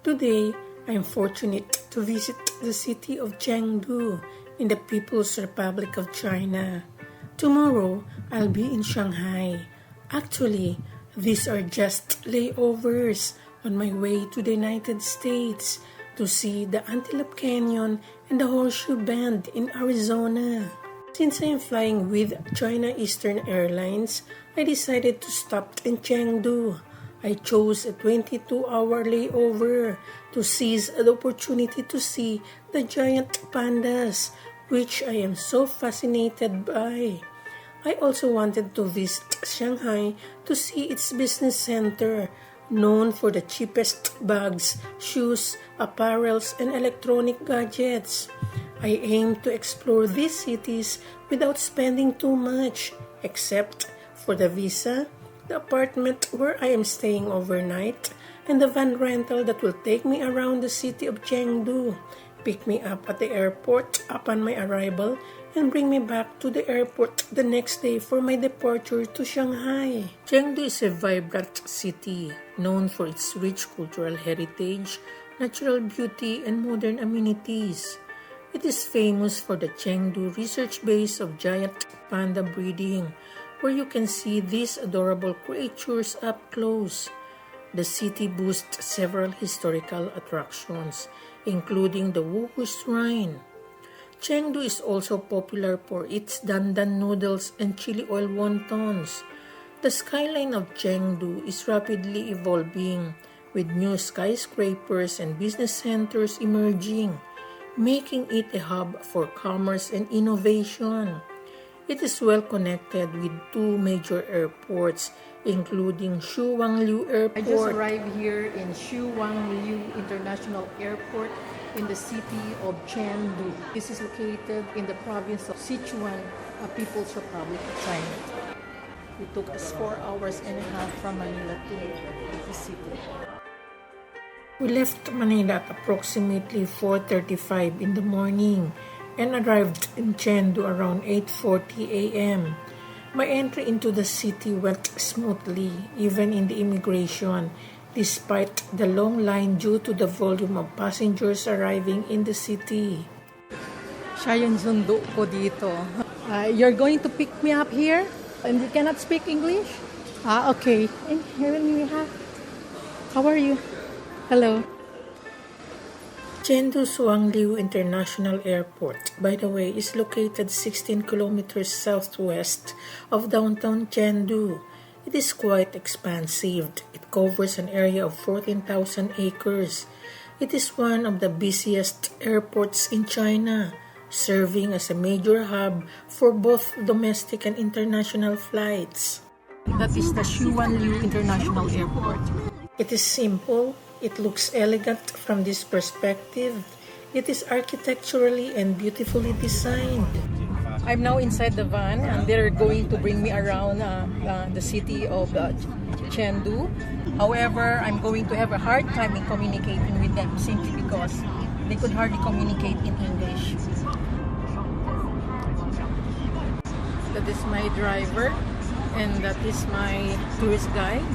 Today, I am fortunate to visit the city of Chengdu in the People's Republic of China. Tomorrow, I'll be in Shanghai. Actually, these are just layovers on my way to the United States to see the Antelope Canyon and the Horseshoe Bend in Arizona. Since I am flying with China Eastern Airlines, I decided to stop in Chengdu. I chose a 22-hour layover to seize the opportunity to see the giant pandas, which I am so fascinated by. I also wanted to visit Shanghai to see its business center, known for the cheapest bags, shoes, apparels, and electronic gadgets. I aim to explore these cities without spending too much, except for the visa, the apartment where I am staying overnight, and the van rental that will take me around the city of Chengdu, pick me up at the airport upon my arrival, and bring me back to the airport the next day for my departure to Shanghai. Chengdu is a vibrant city known for its rich cultural heritage, natural beauty, and modern amenities. It is famous for the Chengdu research base of giant panda breeding, where you can see these adorable creatures up close. The city boasts several historical attractions, including the Wuhu Shrine. Chengdu is also popular for its dandan noodles and chili oil wontons. The skyline of Chengdu is rapidly evolving, with new skyscrapers and business centers emerging, making it a hub for commerce and innovation. It is well connected with two major airports, including Shuangliu Airport. I just arrived here in Shuangliu International Airport in the city of Chengdu. This is located in the province of Sichuan, People's Republic of China. It took us 4 hours and a half from Manila to the city. We left Manila at approximately 4:35 in the morning and arrived in Chengdu around 8:40 a.m. My entry into the city went smoothly, even in the immigration, despite the long line due to the volume of passengers arriving in the city. Siya yung sundo ko dito. You're going to pick me up here? And you cannot speak English? Okay. And here we have. How are you? Hello. Chengdu Shuangliu International Airport, by the way, is located 16 kilometers southwest of downtown Chengdu. It is quite expansive. It covers an area of 14,000 acres. It is one of the busiest airports in China, serving as a major hub for both domestic and international flights. That is the Shuangliu International Airport. It is simple. It looks elegant from this perspective. It is architecturally and beautifully designed. I'm now inside the van and they're going to bring me around the city of Chengdu. However, I'm going to have a hard time in communicating with them simply because they could hardly communicate in English. That is my driver and that is my tourist guide.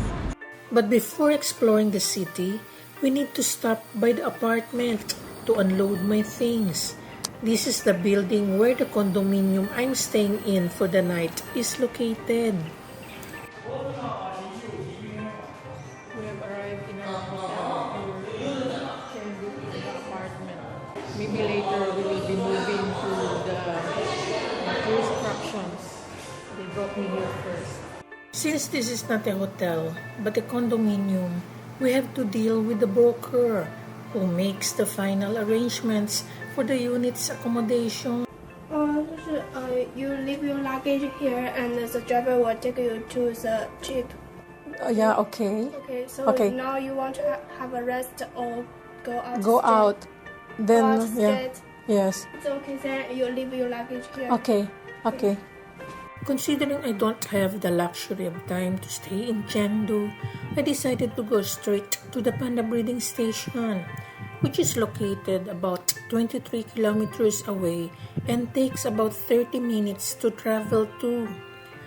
But before exploring the city, we need to stop by the apartment to unload my things. This is the building where the condominium I'm staying in for the night is located. We have arrived in our hotel here in Chengdu apartment. Maybe later we will be moving to the tourist attractions. They brought me here first. Since this is not a hotel, but a condominium, we have to deal with the broker who makes the final arrangements for the unit's accommodation. You leave your luggage here and the driver will take you to the jeep. Yeah, okay. Okay, so Okay. now you want to have a rest or go out? Go out. Then, yeah. Yes. It's okay, then you leave your luggage here. Okay. Okay. Considering I don't have the luxury of time to stay in Chengdu, I decided to go straight to the panda breeding station, which is located about 23 kilometers away and takes about 30 minutes to travel to.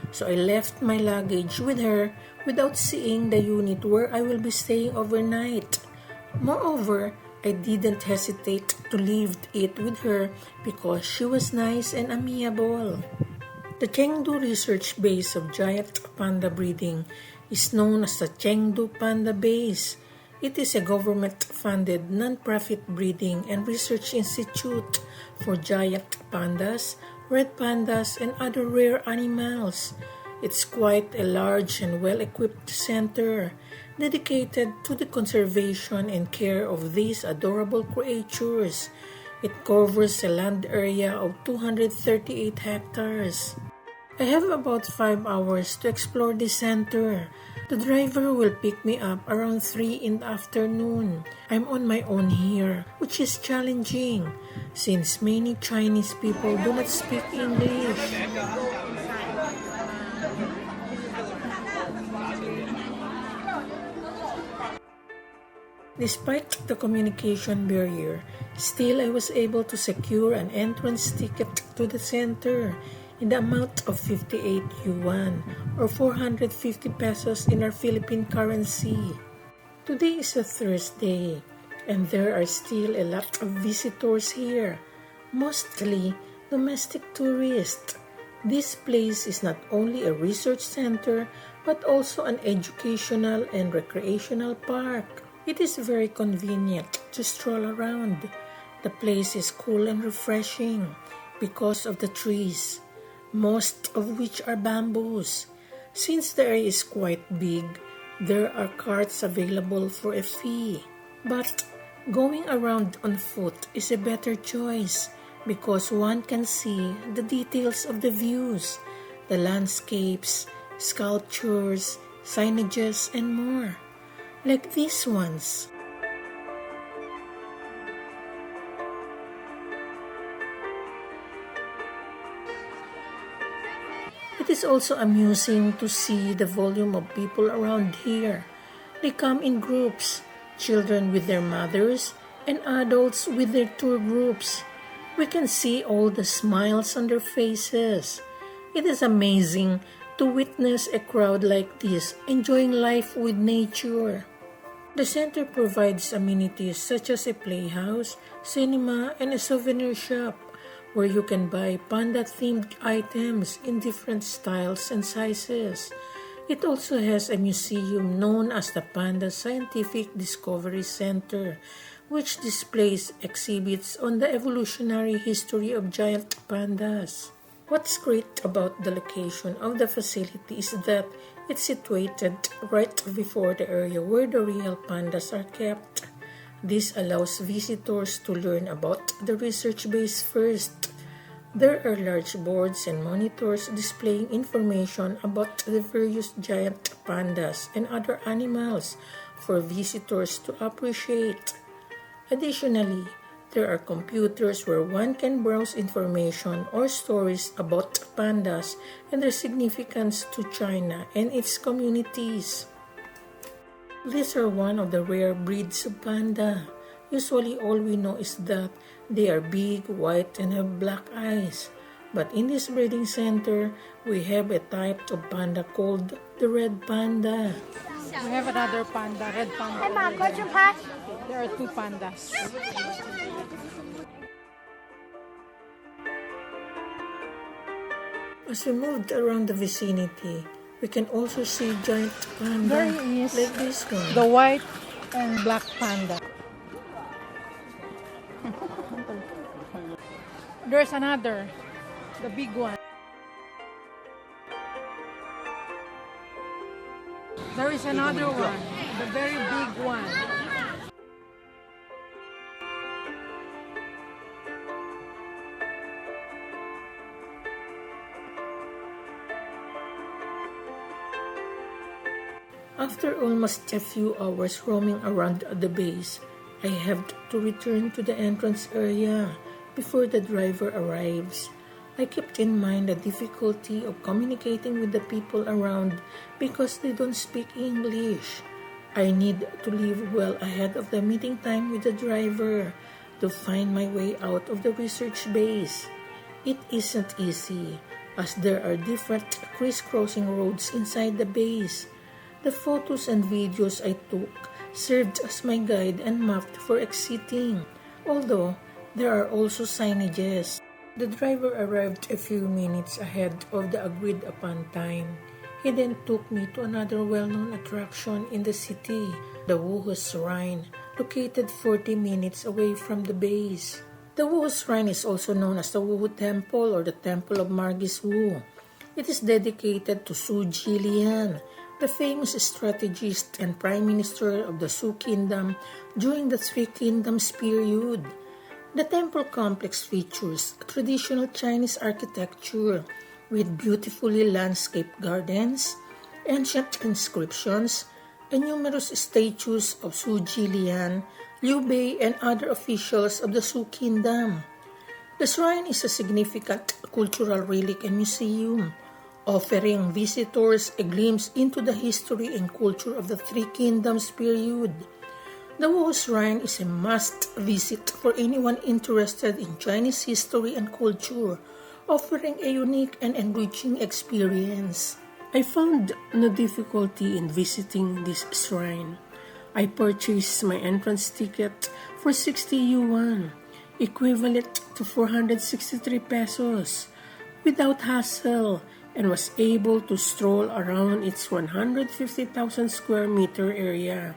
So I left my luggage with her without seeing the unit where I will be staying overnight. Moreover, I didn't hesitate to leave it with her because she was nice and amiable. The Chengdu research base of giant panda breeding is known as the Chengdu Panda Base. It is a government-funded non-profit breeding and research institute for giant pandas, red pandas, and other rare animals. It's quite a large and well-equipped center dedicated to the conservation and care of these adorable creatures. It covers a land area of 238 hectares. I have about 5 hours to explore the center. The driver will pick me up around 3 in the afternoon. I'm on my own here, which is challenging since many Chinese people do not speak English. Despite the communication barrier, still I was able to secure an entrance ticket to the center in the amount of 58 yuan or 450 pesos in our Philippine currency. Today is a Thursday and there are still a lot of visitors here, mostly domestic tourists. This place is not only a research center but also an educational and recreational park. It is very convenient to stroll around. The place is cool and refreshing because of the trees, most of which are bamboos. Since the area is quite big, there are carts available for a fee. But going around on foot is a better choice because one can see the details of the views, the landscapes, sculptures, signages, and more, like these ones. It is also amusing to see the volume of people around here. They come in groups, children with their mothers and adults with their tour groups. We can see all the smiles on their faces. It is amazing to witness a crowd like this enjoying life with nature. The center provides amenities such as a playhouse, cinema, and a souvenir shop where you can buy panda-themed items in different styles and sizes. It also has a museum known as the Panda Scientific Discovery Center, which displays exhibits on the evolutionary history of giant pandas. What's great about the location of the facility is that it's situated right before the area where the real pandas are kept. This allows visitors to learn about the research base first. There are large boards and monitors displaying information about the various giant pandas and other animals for visitors to appreciate. Additionally, there are computers where one can browse information or stories about pandas and their significance to China and its communities. These are one of the rare breeds of panda. Usually all we know is that they are big, white, and have black eyes. But in this breeding center, we have a type of panda called the red panda. We have another panda, red panda. There are 2 pandas. As we moved around the vicinity, we can also see giant panda There is like this one. the white and black panda. There's another, the big one. There is another one, the very big one. After almost a few hours roaming around the base, I have to return to the entrance area before the driver arrives. I kept in mind the difficulty of communicating with the people around because they don't speak English. I need to leave well ahead of the meeting time with the driver to find my way out of the research base. It isn't easy as there are different crisscrossing roads inside the base. The photos and videos I took served as my guide and map for exiting, although there are also signages. The driver arrived a few minutes ahead of the agreed upon time. He then took me to another well-known attraction in the city, the Wuhu Shrine, located 40 minutes away from the base. The Wuhu Shrine is also known as the Wuhu Temple or the Temple of Margis Wu. It is dedicated to Su Jilian, the famous strategist and prime minister of the Su Kingdom during the Three Kingdoms period. The temple complex features traditional Chinese architecture with beautifully landscaped gardens, ancient inscriptions, and numerous statues of Su Jilian, Liu Bei, and other officials of the Su Kingdom. The shrine is a significant cultural relic and museum, offering visitors a glimpse into the history and culture of the Three Kingdoms period. The Wuhu Shrine is a must-visit for anyone interested in Chinese history and culture, offering a unique and enriching experience. I found no difficulty in visiting this shrine. I purchased my entrance ticket for 60 yuan, equivalent to 463 pesos, without hassle, and was able to stroll around its 150,000 square meter area.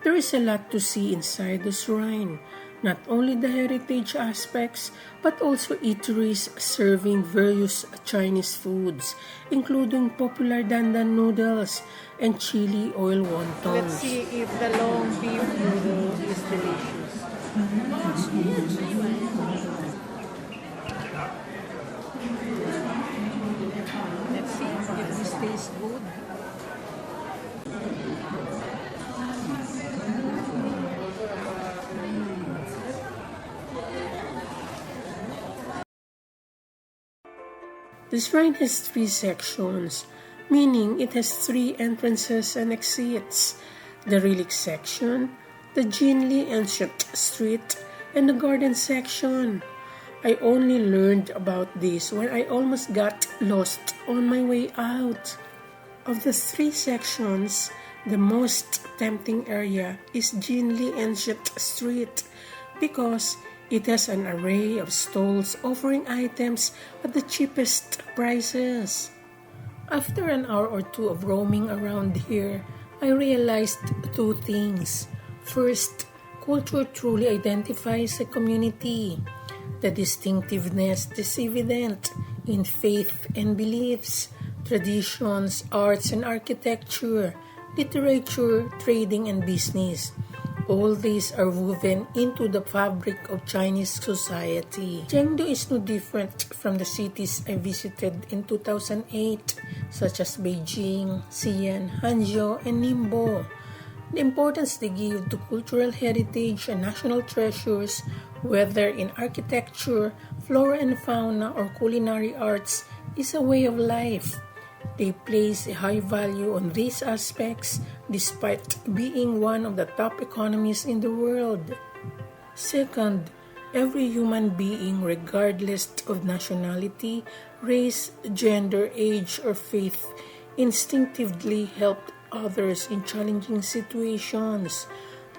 There is a lot to see inside the shrine, not only the heritage aspects, but also eateries serving various Chinese foods, including popular dandan noodles and chili oil wontons. Let's see if the long beef noodle is delicious. Let's see if this tastes good. The shrine has 3 sections, meaning it has 3 entrances and exits: the relic section, the Jinli Ancient Street, and the garden section. I only learned about this when I almost got lost on my way out. Of the 3 sections, the most tempting area is Jinli Ancient Street because it has an array of stalls offering items at the cheapest prices. After an hour or 2 of roaming around here, I realized 2 things. First, culture truly identifies a community. The distinctiveness is evident in faith and beliefs, traditions, arts and architecture, literature, trading and business. All these are woven into the fabric of Chinese society. Chengdu is no different from the cities I visited in 2008, such as Beijing, Xi'an, Hangzhou, and Ningbo. The importance they give to cultural heritage and national treasures, whether in architecture, flora and fauna, or culinary arts, is a way of life. They place a high value on these aspects despite being one of the top economies in the world. Second, every human being, regardless of nationality, race, gender, age, or faith, instinctively helped others in challenging situations,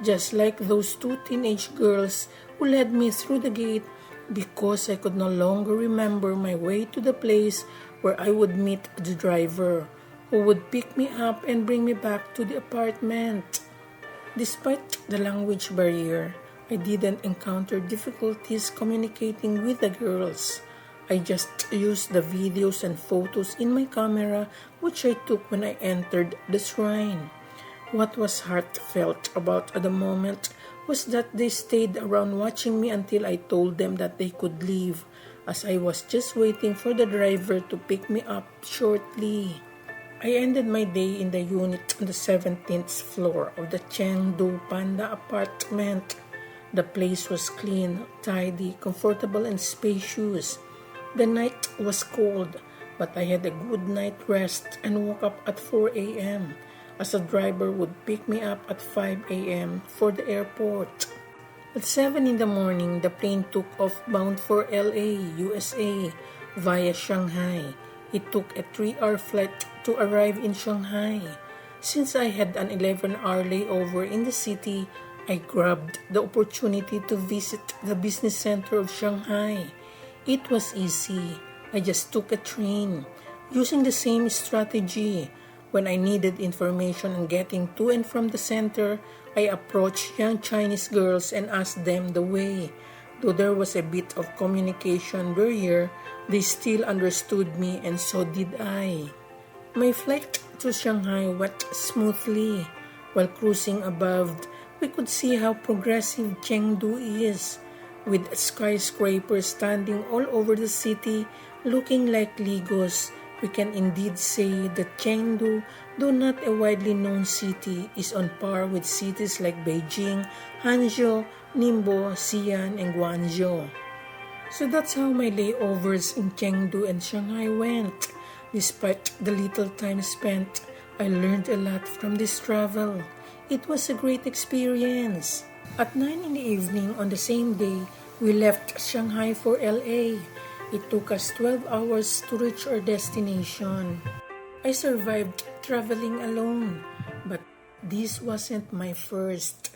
just like those 2 teenage girls who led me through the gate because I could no longer remember my way to the place where I would meet the driver, who would pick me up and bring me back to the apartment. Despite the language barrier, I didn't encounter difficulties communicating with the girls. I just used the videos and photos in my camera which I took when I entered the shrine. What was heartfelt about the moment was that they stayed around watching me until I told them that they could leave, as I was just waiting for the driver to pick me up shortly. I ended my day in the unit on the 17th floor of the Chengdu Panda apartment. The place was clean, tidy, comfortable, and spacious. The night was cold, but I had a good night rest and woke up at 4 a.m. as a driver would pick me up at 5 a.m. for the airport. At 7 in the morning, the plane took off bound for LA, USA, via Shanghai. It took a 3-hour flight to arrive in Shanghai. Since I had an 11-hour layover in the city, I grabbed the opportunity to visit the business center of Shanghai. It was easy. I just took a train, using the same strategy. When I needed information on getting to and from the center, I approached young Chinese girls and asked them the way. Though there was a bit of communication barrier, they still understood me, and so did I. My flight to Shanghai went smoothly. While cruising above, we could see how progressive Chengdu is, with skyscrapers standing all over the city looking like Legos. We can indeed say that Chengdu, though not a widely known city, is on par with cities like Beijing, Hangzhou, Ningbo, Xi'an, and Guangzhou. So that's how my layovers in Chengdu and Shanghai went. Despite the little time spent, I learned a lot from this travel. It was a great experience. At 9 in the evening on the same day, we left Shanghai for LA. It took us 12 hours to reach our destination. I survived traveling alone, but this wasn't my first.